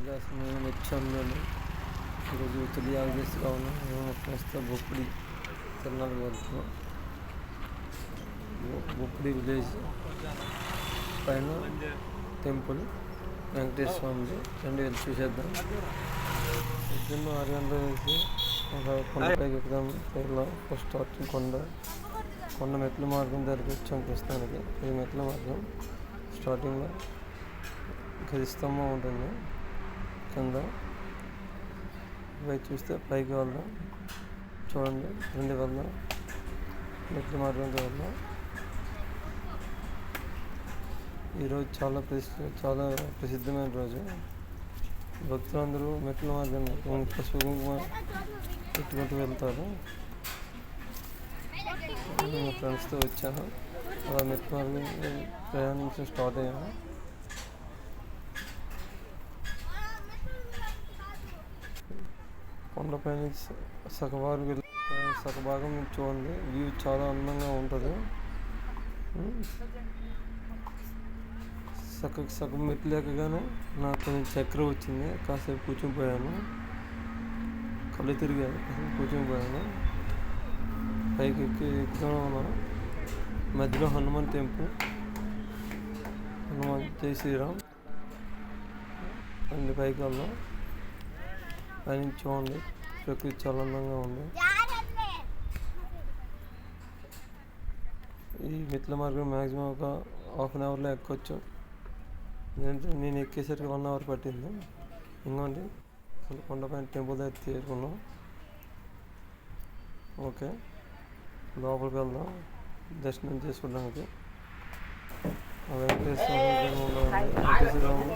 మేము వచ్చాము. ఈరోజు తొలి ఆగస్టుగా ఉన్నాం. మేము ఫ్రెండ్స్తో బొప్పిడి తిరునాళ్ళకి వెళ్తున్నాం. బొప్పిడి విలేజ్ పైన టెంపుల్ వెంకటేశ్వర స్వామిది. రెండు వెళ్ళి చూసేద్దాం. పొద్దున్న 6 గంటలు వేసి కొండపైకి ఎక్కుదాం. పైలో ఫస్ట్ స్టార్టింగ్ కొండ మెట్ల మార్గం దగ్గరికి వచ్చాం. ప్రస్తుతానికి ఇది మెట్ల మార్గం. స్టార్టింగ్లో గది స్తంభం ఉంటుంది. కింద పైకి చూస్తే పైకి వెళ్దాం. చూడండి, రెండు వెళ్దాం. మెట్ల మార్గంతో వెళ్దాం. ఈరోజు చాలా ప్రసిద్ధమైన రోజు. భక్తులందరూ మెట్ల మార్గాన్ని పసుపు కుంకుమ పెట్టుకుంటూ వెళ్తారు. నేను ఫ్రెండ్స్తో వచ్చాను. అలా మెట్ల మార్గం ప్రయాణించి స్టార్ట్ అయ్యాను. కొండపై నుంచి సగభాగం నుంచి చూడండి. వ్యూ చాలా అందంగా ఉంటుంది. సగం మెట్లు ఎక్కగానే నాకు కొంచెం చక్కెర వచ్చింది. కాసేపు కూర్చునిపోయాను. కళ్ళు తిరిగాను. కూర్చునిపోయాను. పైకి ఎక్కువ మధ్యలో హనుమాన్ టెంపుల్. హనుమాన్ జై శ్రీరామ్. అన్ని పైకి వెళ్దాం. పైనుంచి చూడండి, ప్రకృతి చాలా అందంగా ఉంది. ఈ మెట్ల మార్గం మ్యాక్సిమం ఒక హాఫ్ అన్ అవర్లో ఎక్కొచ్చు. నేను ఎక్కేసరికి 1 అవర్ పట్టింది. ఇంకోండి, కొండపైన టెంపుల్ దగ్గర చేరుకున్నాం. ఓకే, లోపలికి వెళ్దాం దర్శనం చేసుకోవడానికి. వెంకటేశ్వర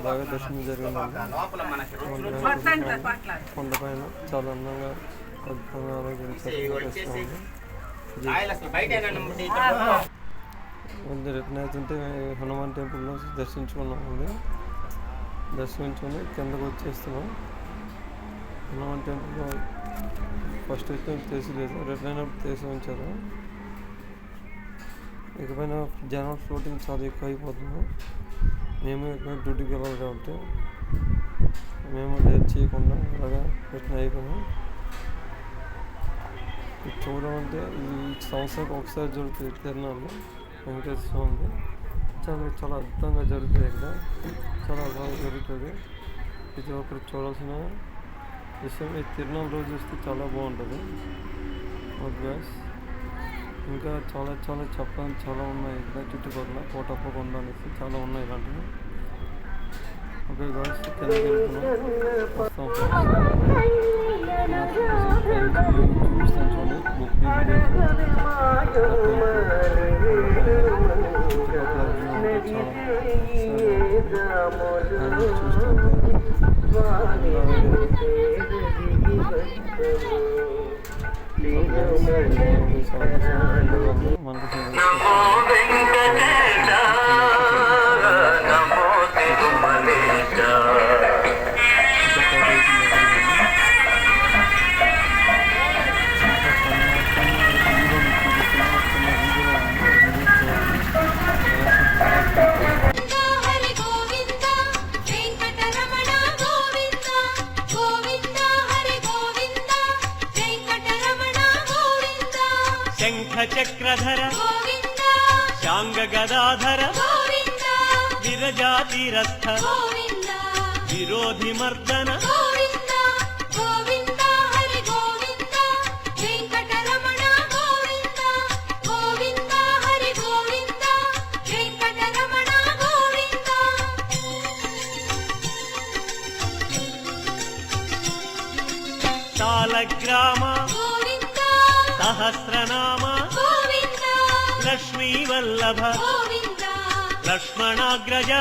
బాగా దర్శనం జరిగిందండి. కొండపైన చాలా అందంగా అద్భుతంగా ఆలోచించారు. రిటర్న్ అవుతుంటే హనుమాన్ టెంపుల్లో దర్శించుకున్నామండి. దర్శించుకొని కిందకు వచ్చేస్తున్నాం. హనుమాన్ టెంపుల్లో ఫస్ట్ అయితే తీసిలేదు, రిటర్న్ అయినప్పుడు తీసి ఉంచారు. ఇకపైన జనం ఫ్లోటింగ్ చాలా ఎక్కువ అయిపోతుంది. మేము ఇక్కడ డ్యూటీకి వెళ్ళాలి కాబట్టి మేము లేట్ చేయకుండా అలాగా రిటర్న్ అయిపోయాము. ఇది చూడమంటే ఈ సంవత్సరానికి ఒకసారి జరుగుతుంది తిరునాళ్ళు వెంకటేశ్వర స్వామికి. చాలా అద్భుతంగా జరుగుతుంది. ఇక్కడ చాలా బాగా జరుగుతుంది. ఇది ఒకటి చూడాల్సిన విషయం. ఈ తిరునాళ్ళ రోజు చూస్తే చాలా బాగుంటుంది. ఓకే, ఇంకా చాలా చెప్పడానికి చాలా ఉన్నాయి. ఇక్కడ చుట్టుపక్కల కోటప్ప కొండ అనేసి చాలా ఉన్నాయి ఇలాంటివి. ఓకే గాయ్స్, కిందకి వెళ్తున్నాం. వస్తాం చూపిస్తాను. చూడండి, బొప్పిడి చక్రధర శాంగ గదాధర విరజాతిరస్థ విరోధి మర్దన సాలగ్రామ సహస్రనామ లక్ష్మీ వల్లభ లక్ష్మణాగ్రజ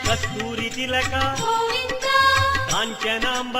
కస్తూరి తిలక కాంచనాంబ